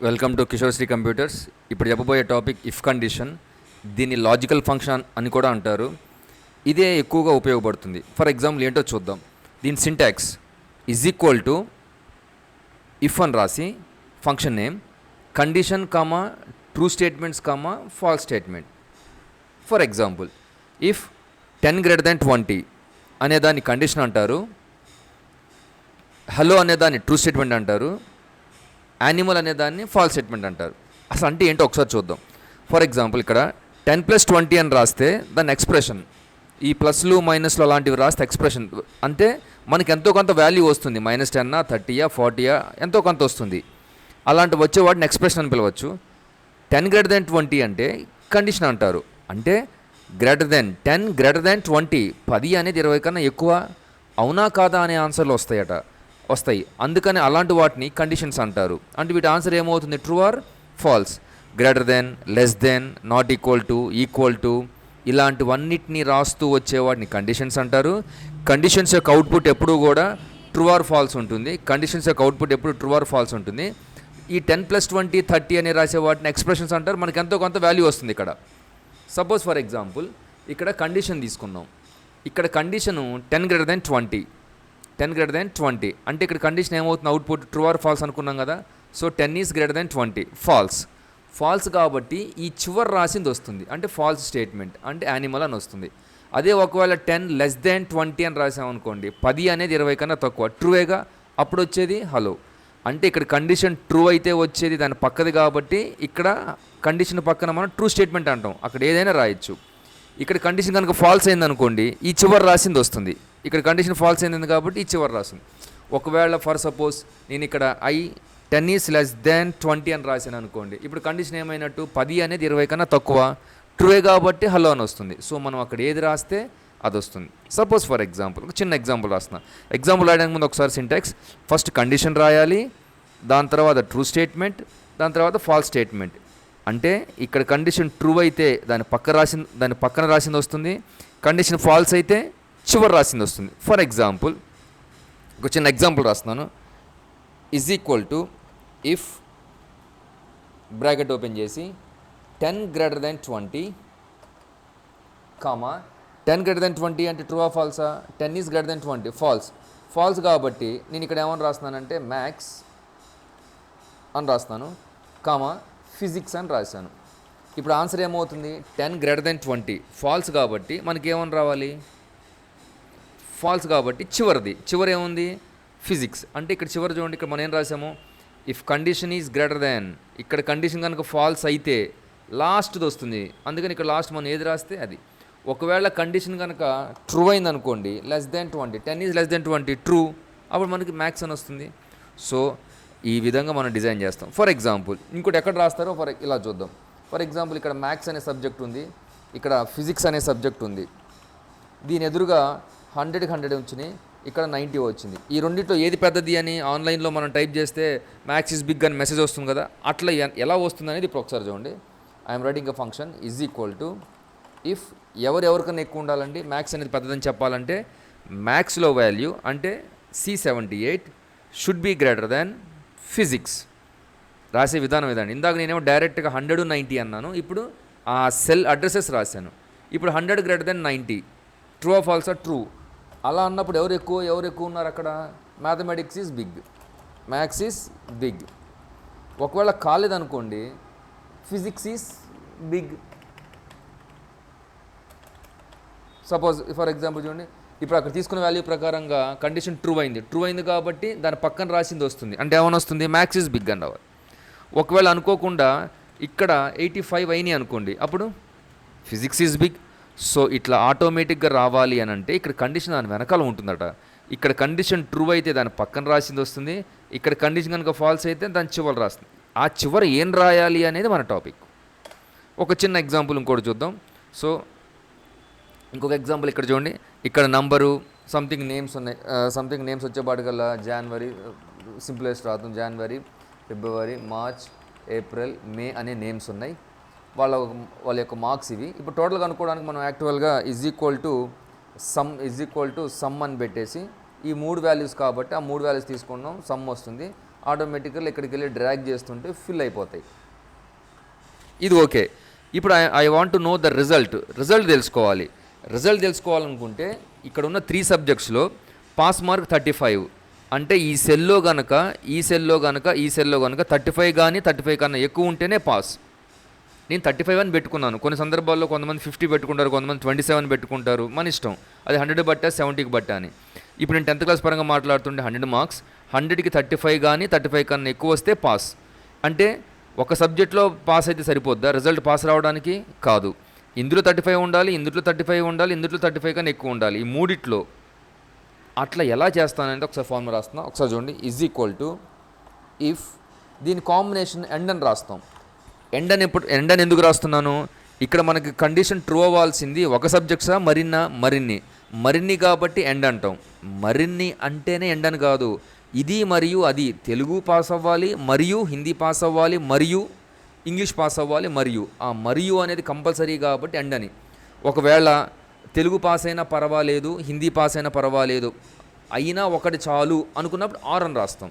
Welcome to Kishore Shri computers. ఇప్పుడు చెప్పబోయే topic if condition. దీన్ని లాజికల్ ఫంక్షన్ అని కూడా అంటారు. ఇదే ఎక్కువగా ఉపయోగపడుతుంది. ఫర్ ఎగ్జాంపుల్ ఏంటో చూద్దాం. దీని syntax is equal to if అని రాసి function name condition comma true statements comma false statement. For example if 10 greater than 20 అనే దాన్ని కండిషన్ అంటారు, హలో అనే దాన్ని ట్రూ స్టేట్మెంట్ అంటారు, యానిమల్ అనే దాన్ని ఫాల్స్ స్టేట్మెంట్ అంటారు. అసలు అంటే ఏంటో ఒకసారి చూద్దాం. ఫర్ ఎగ్జాంపుల్ ఇక్కడ 10 + 20 అని రాస్తే దాని ఎక్స్ప్రెషన్, ఈ ప్లస్లు మైనస్లు అలాంటివి రాస్తే ఎక్స్ప్రెషన్ అంటే మనకి ఎంతో కొంత వాల్యూ వస్తుంది. -10 30 40 ఎంతో కొంత వస్తుంది. అలాంటి వచ్చే వాటిని ఎక్స్ప్రెషన్ అని పిలవచ్చు. 10 greater than 20 అంటే కండిషన్ అంటారు. అంటే గ్రేటర్ దెన్ 10 greater than 20, 10 అనేది 20 కన్నా ఎక్కువ, అవునా కాదా అనే ఆన్సర్లు వస్తాయి. అందుకని అలాంటి వాటిని కండిషన్స్ అంటారు. అంటే వీటి ఆన్సర్ ఏమవుతుంది? True or false. Greater than, less than, not equal to, equal to ఇలాంటివన్నిటిని రాస్తూ వచ్చే వాటిని కండిషన్స్ అంటారు. కండిషన్స్ యొక్క అవుట్పుట్ ఎప్పుడూ కూడా ట్రూ ఆర్ ఫాల్స్ ఉంటుంది. కండిషన్స్ యొక్క అవుట్పుట్ ఎప్పుడు ట్రూ ఆర్ ఫాల్స్ ఉంటుంది. ఈ 10 + 20 30 అని రాసే వాటిని ఎక్స్ప్రెషన్స్ అంటారు. మనకి ఎంతో కొంత వాల్యూ వస్తుంది. ఇక్కడ సపోజ్ ఫర్ ఎగ్జాంపుల్ ఇక్కడ కండిషన్ తీసుకున్నాం. ఇక్కడ condition 10 greater than 20, 10 greater than 20 అంటే ఇక్కడ కండిషన్ ఏమవుతుంది? అవుట్పుట్ ట్రూ ఆర్ ఫాల్స్ అనుకున్నాం కదా. So 10 is greater than 20 false కాబట్టి ఈ చివరి రాసింది వస్తుంది. అంటే ఫాల్స్ స్టేట్మెంట్, అంటే యానిమల్ అని వస్తుంది. అదే ఒకవేళ 10 less than 20 అని రాసామనుకోండి, 10 అనేది 20 కన్నా తక్కువ, ట్రూవేగా, అప్పుడు వచ్చేది హలో. అంటే ఇక్కడ కండిషన్ ట్రూ అయితే వచ్చేది దాని పక్కది కాబట్టి ఇక్కడ కండిషన్ పక్కన మనం ట్రూ స్టేట్మెంట్ అంటాం. అక్కడ ఏదైనా రాయొచ్చు. ఇక్కడ కండిషన్ కనుక ఫాల్స్ అయిందనుకోండి, ఈ చివరి రాసింది వస్తుంది. ఇక్కడ కండిషన్ ఫాల్స్ అయింది కాబట్టి ఈ చివరి రాసింది. ఒకవేళ ఫర్ సపోజ్ నేను ఇక్కడ 10 is less than 20 అని రాశాను అనుకోండి, ఇప్పుడు కండిషన్ ఏమైనట్టు? 10 అనేది 20 కన్నా తక్కువ, ట్రూవే కాబట్టి హలో అని వస్తుంది. సో మనం అక్కడ ఏది రాస్తే అది వస్తుంది. సపోజ్ ఫర్ ఎగ్జాంపుల్ ఒక చిన్న ఎగ్జాంపుల్ రాస్తున్నా. ఎగ్జాంపుల్ రాయడానికి ముందు ఒకసారి సింటాక్స్, ఫస్ట్ కండిషన్ రాయాలి, దాని తర్వాత ట్రూ స్టేట్మెంట్, దాని తర్వాత ఫాల్స్ స్టేట్మెంట్. అంటే ఇక్కడ కండిషన్ ట్రూ అయితే దాని పక్కన రాసింది వస్తుంది. కండిషన్ ఫాల్స్ అయితే చివరి రాసింది వస్తుంది. ఫర్ ఎగ్జాంపుల్ ఒక చిన్న ఎగ్జాంపుల్ రాస్తున్నాను. Is equal to if bracket open చేసి 10 greater than 20 comma 10 greater than 20 అంటే ట్రూ ఆ ఫాల్సా? 10 is greater than 20 ఫాల్స్ కాబట్టి నేను ఇక్కడ ఏమని రాస్తున్నానంటే మ్యాథ్స్ అని రాస్తున్నాను, కామా ఫిజిక్స్ అని రాశాను. ఇప్పుడు ఆన్సర్ ఏమవుతుంది? 10 greater than 20 ఫాల్స్ కాబట్టి మనకి ఏమని రావాలి? ఫాల్స్ కాబట్టి చివరి ఏముంది? ఫిజిక్స్. అంటే ఇక్కడ చివరి చూడండి, ఇక్కడ మనం ఏం రాసాము? If condition is greater than, ఇక్కడ కండిషన్ కనుక ఫాల్స్ అయితే లాస్ట్ది వస్తుంది. అందుకని ఇక్కడ లాస్ట్ మనం ఏది రాస్తే అది. ఒకవేళ కండిషన్ కనుక ట్రూ అయింది అనుకోండి, less than 20, 10 is less than 20 true, అప్పుడు మనకి మ్యాథ్స్ అని వస్తుంది. సో ఈ విధంగా మనం డిజైన్ చేస్తాం. ఫర్ ఎగ్జాంపుల్ ఇంకోటి ఎక్కడ రాస్తారో ఇలా చూద్దాం. ఫర్ ఎగ్జాంపుల్ ఇక్కడ మ్యాథ్స్ అనే సబ్జెక్ట్ ఉంది, ఇక్కడ ఫిజిక్స్ అనే సబ్జెక్ట్ ఉంది. దీని ఎదురుగా 100కి 100 వచ్చినాయి, ఇక్కడ 90 వచ్చింది. ఈ రెండింటిలో ఏది పెద్దది అని ఆన్లైన్లో మనం టైప్ చేస్తే మ్యాథ్స్ ఈజ్ బిగ్ అని మెసేజ్ వస్తుంది కదా. అట్లా ఎలా వస్తుంది అనేది ఇప్పుడు ఒకసారి చూడండి. I'm writing a function is equal to if ఎవరికన్నా ఎక్కువ ఉండాలండి, మ్యాథ్స్ అనేది పెద్దదని చెప్పాలంటే మ్యాథ్స్లో వాల్యూ అంటే C78 should be greater than physics. రాసే విధానం ఇదండి. ఇందాక నేనేమో డైరెక్ట్గా 100 90 అన్నాను, ఇప్పుడు ఆ సెల్ అడ్రసెస్ రాశాను. ఇప్పుడు 100 greater than 90 ట్రూ ఆఫ్ ఫాల్సా? ట్రూ. అలా అన్నప్పుడు ఎవరు ఎక్కువ ఉన్నారు అక్కడ? Mathematics is big, maths is big. ఒకవేళ కాలేదనుకోండి, physics is big. Suppose for example చూడండి, ఇప్పుడు అక్కడ తీసుకున్న వాల్యూ ప్రకారంగా కండిషన్ ట్రూ అయింది కాబట్టి దాని పక్కన రాసింది వస్తుంది. అంటే ఏమైనా వస్తుంది? మ్యాథ్స్ ఈజ్ బిగ్ అని రావాలి. ఒకవేళ అనుకోకుండా ఇక్కడ 85 అయినాయి అనుకోండి, అప్పుడు ఫిజిక్స్ ఈజ్ బిగ్. సో ఇట్లా ఆటోమేటిక్గా రావాలి అని అంటే ఇక్కడ కండిషన్ దాని వెనకాల ఉంటుందట. ఇక్కడ కండిషన్ ట్రూ అయితే దాని పక్కన రాసింది వస్తుంది, ఇక్కడ కండిషన్ కనుక ఫాల్స్ అయితే దాని చివరి రాస్తుంది. ఆ చివరి ఏం రాయాలి అనేది మన టాపిక్. ఒక చిన్న ఎగ్జాంపుల్ ఇంకోటి చూద్దాం. సో ఇంకొక ఎగ్జాంపుల్ ఇక్కడ చూడండి, ఇక్కడ నంబరు సంథింగ్ నేమ్స్ ఉన్నాయి. సంథింగ్ నేమ్స్ వచ్చేపాటికల్లా జనవరి సింపులెస్ట్ రాద్దాం, జనవరి, ఫిబ్రవరి, మార్చ్, ఏప్రిల్, మే అనే నేమ్స్ ఉన్నాయి. వాళ్ళ యొక్క మార్క్స్ ఇవి. ఇప్పుడు టోటల్గా అనుకోవడానికి మనం యాక్చువల్గా ఈజ్ ఈక్వల్ టు సమ్ అని పెట్టేసి ఈ 3 వాల్యూస్ కాబట్టి ఆ 3 వాల్యూస్ తీసుకున్నాం, సమ్ వస్తుంది. ఆటోమేటిక్గా ఇక్కడికి వెళ్ళి డ్రాగ్ చేస్తుంటే ఫిల్ అయిపోతాయి. ఇది ఓకే. ఇప్పుడు I want to know the result తెలుసుకోవాలి. రిజల్ట్ తెలుసుకోవాలనుకుంటే ఇక్కడ ఉన్న 3 సబ్జెక్ట్స్లో పాస్ మార్క్ 35 అంటే ఈ సెల్లో గనక 35 కానీ 35 కన్నా ఎక్కువ ఉంటేనే పాస్. నేను 35 అని పెట్టుకున్నాను. కొన్ని సందర్భాల్లో కొంతమంది 50 పెట్టుకుంటారు, కొంతమంది 27 పెట్టుకుంటారు, మన ఇష్టం. అది 100 బట్టా 70కి బట్టా అని. ఇప్పుడు నేను 10th క్లాస్ పరంగా మాట్లాడుతుంటే 100 మార్క్స్, 100కి 35 కానీ 35 కన్నా ఎక్కువ వస్తే పాస్. అంటే ఒక సబ్జెక్ట్లో పాస్ అయితే సరిపోద్దా రిజల్ట్ పాస్ రావడానికి? కాదు. ఇందులో 35 ఉండాలి, ఇందులో 35 ఉండాలి, ఇందులో 35 కన్నా ఎక్కువ ఉండాలి, ఈ మూడిట్లో. అట్లా ఎలా చేస్తానంటే ఒకసారి ఫార్ములా రాస్తున్నా, ఒకసారి చూడండి. = ఇఫ్ దీని కాంబినేషన్ ఎండ్ అని రాస్తాం. ఎండ్ అని ఎందుకు రాస్తున్నాను? ఇక్కడ మనకి కండిషన్ ట్రూ అవ్వాల్సింది ఒక సబ్జెక్ట్సా మరిన్ని కాబట్టి ఎండ్ అంటాం. మరిన్ని అంటేనే ఎండ్ అని కాదు, ఇది మరియు అది తెలుగు పాస్ అవ్వాలి, మరియు హిందీ పాస్ అవ్వాలి, మరియు ఇంగ్లీష్ పాస్ అవ్వాలి, మరియు ఆ మరియు అనేది కంపల్సరీ కాబట్టి ఎండ్ అని. ఒకవేళ తెలుగు పాస్ అయినా పర్వాలేదు, హిందీ పాస్ అయినా పర్వాలేదు, అయినా ఒకటి చాలు అనుకున్నప్పుడు ఆర్ అని రాస్తాం.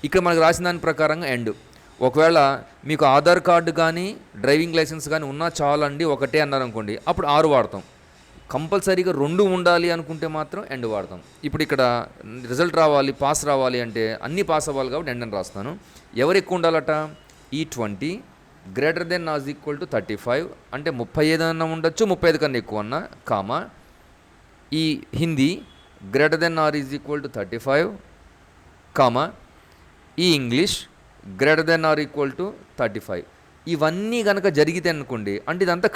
ఇక్కడ మనకు రాసిన దాని ప్రకారంగా ఎండ్. ఒకవేళ మీకు ఆధార్ కార్డు కానీ డ్రైవింగ్ లైసెన్స్ కానీ ఉన్నా చాలండి ఒకటే అన్నారనుకోండి, అప్పుడు 6 వాడతాం. కంపల్సరీగా 2 ఉండాలి అనుకుంటే మాత్రం ఎండ్ వాడతాం. ఇప్పుడు ఇక్కడ రిజల్ట్ రావాలి, పాస్ రావాలి అంటే అన్నీ పాస్ అవ్వాలి కాబట్టి ఎండ్ అని రాస్తాను. ఎవరు ఎక్కువ ఉండాలట? ఈ 20 > 35 అంటే 35 అన్నా ఉండొచ్చు, 35 కన్నా ఎక్కువ అన్నా, కామా ఈ హిందీ > 35 కామా ఈ ఇంగ్లీష్ > 35. ఇవన్నీ కనుక జరిగితే అనుకోండి, అంటే ఇదంతా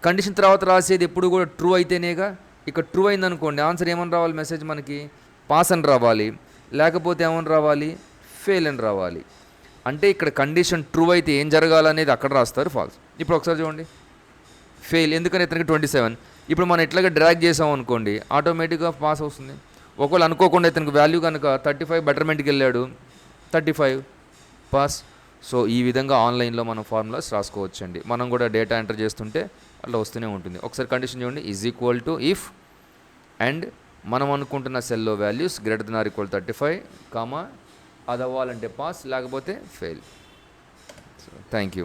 కండిషన్ తర్వాత రాసేది ఎప్పుడు కూడా ట్రూ అయితేనేగా. ఇక్కడ ట్రూ అయిందనుకోండి, ఆన్సర్ ఏమని రావాలి? మెసేజ్ మనకి పాస్ అని రావాలి, లేకపోతే ఏమని రావాలి? ఫెయిల్ అని రావాలి. అంటే ఇక్కడ కండిషన్ ట్రూ అయితే ఏం జరగాలనేది అక్కడ రాస్తారు, ఫాల్స్. ఇప్పుడు ఒకసారి చూడండి, ఫెయిల్. ఎందుకని ఇతనికి 27. ఇప్పుడు మనం ఇట్లాగా డ్రాగ్ చేసాం అనుకోండి, ఆటోమేటిక్గా పాస్ వస్తుంది. ఒకవేళ అనుకోకుండా ఇతనికి వాల్యూ కనుక 35 బెటర్మెంట్కి వెళ్ళాడు, 35 పాస్. సో ఈ విధంగా ఆన్లైన్లో మనం ఫార్ములాస్ రాసుకోవచ్చండి. మనం కూడా డేటా ఎంటర్ చేస్తుంటే అట్లా వస్తూనే ఉంటుంది. ఒకసారి కండిషన్ చూడండి, = ఇఫ్ అండ్ మనం అనుకుంటున్న సెల్లో వాల్యూస్ > 35 కామా అది అవ్వాలంటే పాస్, లేకపోతే ఫెయిల్. So thank you.